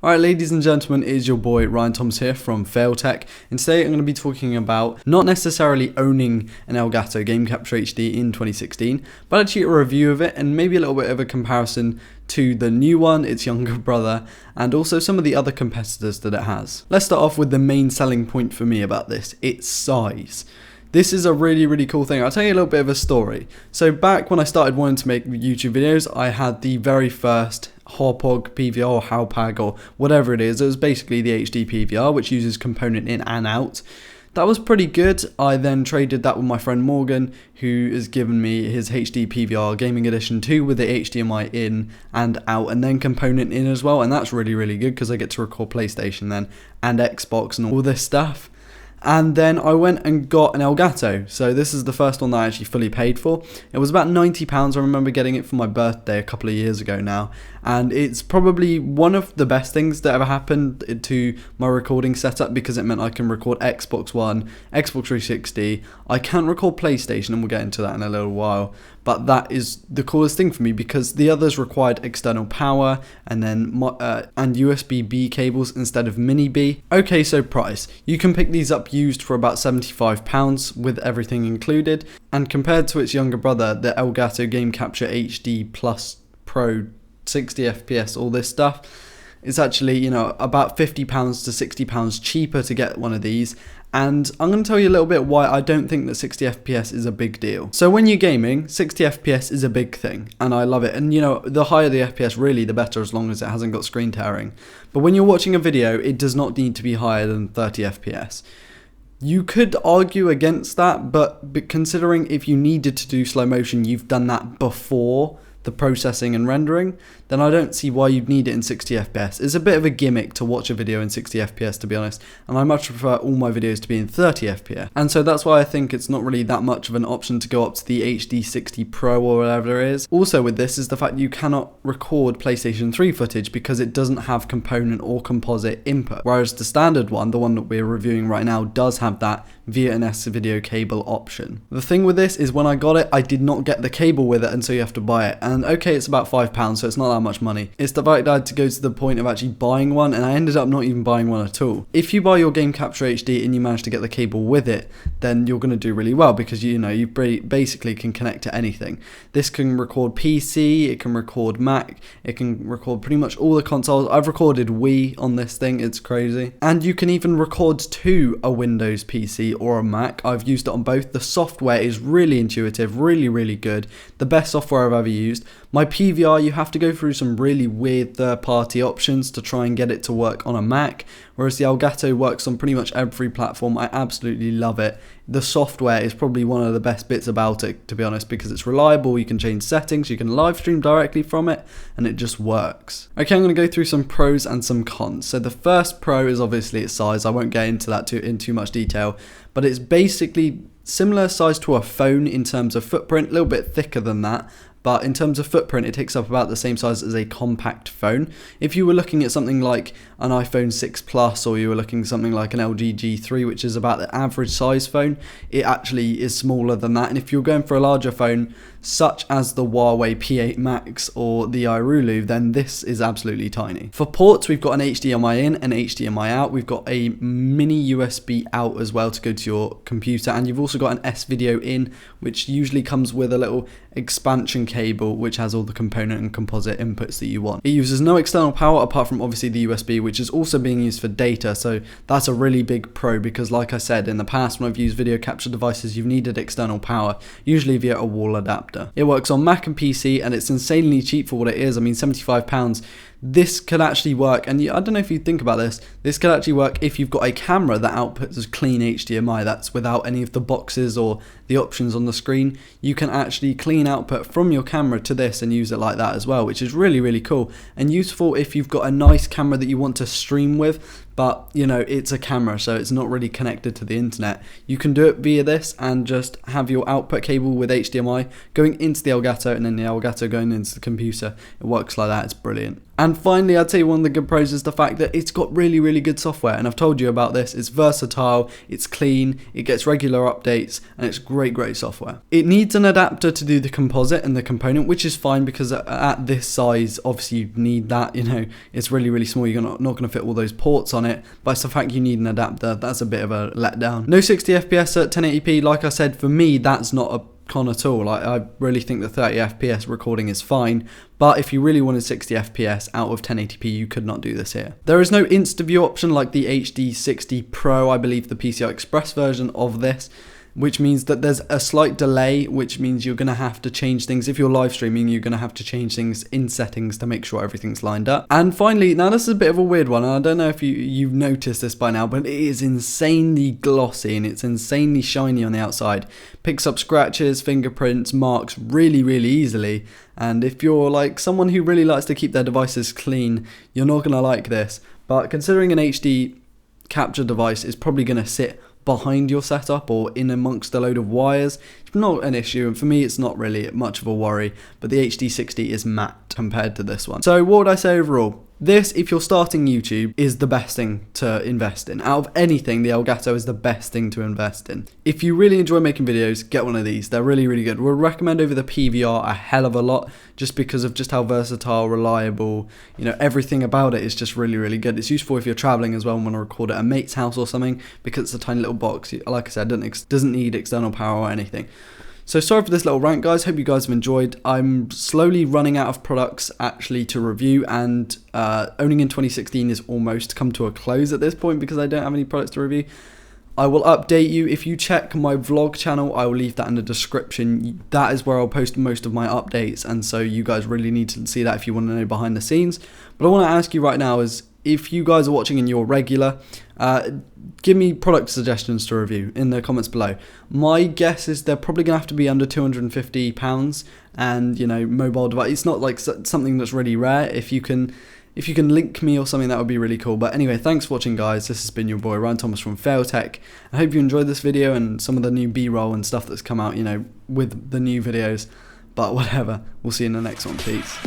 Alright, ladies and gentlemen, it is your boy Ryan Thomas here from Failtech, and today I'm going to be talking about not necessarily owning an Elgato Game Capture HD in 2016, but actually a review of it and maybe a little bit of a comparison to the new one, its younger brother, and also some of the other competitors that it has. Let's start off with the main selling point for me about this, its size. This is a really cool thing. I'll tell you a little bit of a story. So back when I started wanting to make YouTube videos, I had the very first Hauppauge PVR or Hauppauge or whatever it is. It was basically the HD PVR, which uses component in and out. That was pretty good. I then traded that with my friend Morgan, who has given me his HD PVR Gaming Edition 2 with the HDMI in and out and then component in as well. And that's really good because I get to record PlayStation then and Xbox and all this stuff. And then I went and got an Elgato. So this is the first one that I actually fully paid for. It was about £90. I remember getting it for my birthday a couple of years ago now. And it's probably one of the best things that ever happened to my recording setup because it meant I can record Xbox One, Xbox 360. I can't record PlayStation, and we'll get into that in a little while. But that is the coolest thing for me because the others required external power and then and USB-B cables instead of mini-B. Okay, so price. You can pick these up used for about £75 with everything included. And compared to its younger brother, the Elgato Game Capture HD Plus Pro 60 FPS, all this stuff, it's actually, about £50 to £60 cheaper to get one of these. And I'm going to tell you a little bit why I don't think that 60 FPS is a big deal. So when you're gaming, 60 FPS is a big thing, and I love it. And the higher the FPS really, the better, as long as it hasn't got screen tearing. But when you're watching a video, it does not need to be higher than 30 FPS. You could argue against that, but considering if you needed to do slow motion, you've done that before the processing and rendering, then I don't see why you'd need it in 60 FPS. It's a bit of a gimmick to watch a video in 60 FPS, to be honest, and I much prefer all my videos to be in 30 FPS. And so that's why I think it's not really that much of an option to go up to the HD 60 Pro or whatever it is. Also with this is the fact you cannot record PlayStation 3 footage because it doesn't have component or composite input, whereas the standard one, the one that we're reviewing right now, does have that via an S-video cable option. The thing with this is when I got it, I did not get the cable with it, and so you have to buy it. And okay, it's about £5, so it's not that much money. It's the fact I had to go to the point of actually buying one, and I ended up not even buying one at all. If you buy your Game Capture HD and you manage to get the cable with it, then you're going to do really well because you basically can connect to anything. This can record PC, it can record Mac, it can record pretty much all the consoles. I've recorded Wii on this thing, it's crazy. And you can even record to a Windows PC or a Mac. I've used it on both. The software is really intuitive, really good. The best software I've ever used. My PVR, you have to go through some really weird third-party options to try and get it to work on a Mac, whereas the Elgato works on pretty much every platform. I absolutely love it. The software is probably one of the best bits about it, to be honest, because it's reliable, you can change settings, you can live stream directly from it, and it just works. Okay, I'm going to go through some pros and some cons. So the first pro is obviously its size. I won't get into that in too much detail, but it's basically similar size to a phone in terms of footprint, a little bit thicker than that. But in terms of footprint, it takes up about the same size as a compact phone. If you were looking at something like an iPhone 6 Plus, or you were looking at something like an LG G3, which is about the average size phone, it actually is smaller than that. And if you're going for a larger phone, such as the Huawei P8 Max or the iRulu, then this is absolutely tiny. For ports, we've got an HDMI in and HDMI out. We've got a mini USB out as well to go to your computer, and you've also got an S-video in, which usually comes with a little expansion cable which has all the component and composite inputs that you want. It uses no external power apart from obviously the USB, which is also being used for data, so that's a really big pro because, like I said, in the past when I've used video capture devices, you've needed external power, usually via a wall adapter. It works on Mac and PC, and it's insanely cheap for what it is. I mean, £75. This could actually work, and I don't know if you think about this could actually work if you've got a camera that outputs as clean HDMI, that's without any of the boxes or the options on the screen. You can actually clean output from your camera to this and use it like that as well, which is really cool and useful if you've got a nice camera that you want to stream with, but it's a camera, so it's not really connected to the internet. You can do it via this and just have your output cable with HDMI going into the Elgato and then the Elgato going into the computer. It works like that, it's brilliant. And And finally, I'd say one of the good pros is the fact that it's got really, really good software, and I've told you about this. It's versatile, it's clean, it gets regular updates, and it's great software. It needs an adapter to do the composite and the component, which is fine because at this size, obviously you need that, it's really, really small. You're not going to fit all those ports on it, but it's the fact you need an adapter. That's a bit of a letdown. No 60 FPS at 1080p. Like I said, for me, that's not a con at all. I really think the 30 FPS recording is fine, but if you really wanted 60 FPS out of 1080p, you could not do this here. There is no InstaView option like the HD60 Pro, I believe the PCI Express version of this, which means that there's a slight delay, which means you're going to have to change things. If you're live streaming, you're going to have to change things in settings to make sure everything's lined up. And finally, now this is a bit of a weird one, and I don't know if you've noticed this by now, but it is insanely glossy and it's insanely shiny on the outside. Picks up scratches, fingerprints, marks really, really easily. And if you're like someone who really likes to keep their devices clean, you're not going to like this. But considering an HD capture device is probably going to sit behind your setup or in amongst a load of wires, it's not an issue, and for me it's not really much of a worry, but the HD60 is matte compared to this one. So what would I say overall? This, if you're starting YouTube, is the best thing to invest in. Out of anything, the Elgato is the best thing to invest in. If you really enjoy making videos, get one of these. They're really, really good. We'll recommend over the PVR a hell of a lot, just because of just how versatile, reliable, everything about it is just really, really good. It's useful if you're traveling as well and want to record at a mate's house or something, because it's a tiny little box. Like I said, doesn't need external power or anything. So sorry for this little rant, guys. Hope you guys have enjoyed. I'm slowly running out of products actually to review, and owning in 2016 is almost come to a close at this point because I don't have any products to review. I will update you. If you check my vlog channel, I will leave that in the description. That is where I'll post most of my updates, and so you guys really need to see that if you want to know behind the scenes. But I want to ask you right now is, if you guys are watching and you're regular, give me product suggestions to review in the comments below. My guess is they're probably going to have to be under £250, and mobile device. It's not like something that's really rare. If you can link me or something, that would be really cool. But anyway, thanks for watching, guys. This has been your boy Ryan Thomas from Tech. I hope you enjoyed this video and some of the new B-roll and stuff that's come out, with the new videos. But whatever, we'll see you in the next one. Peace.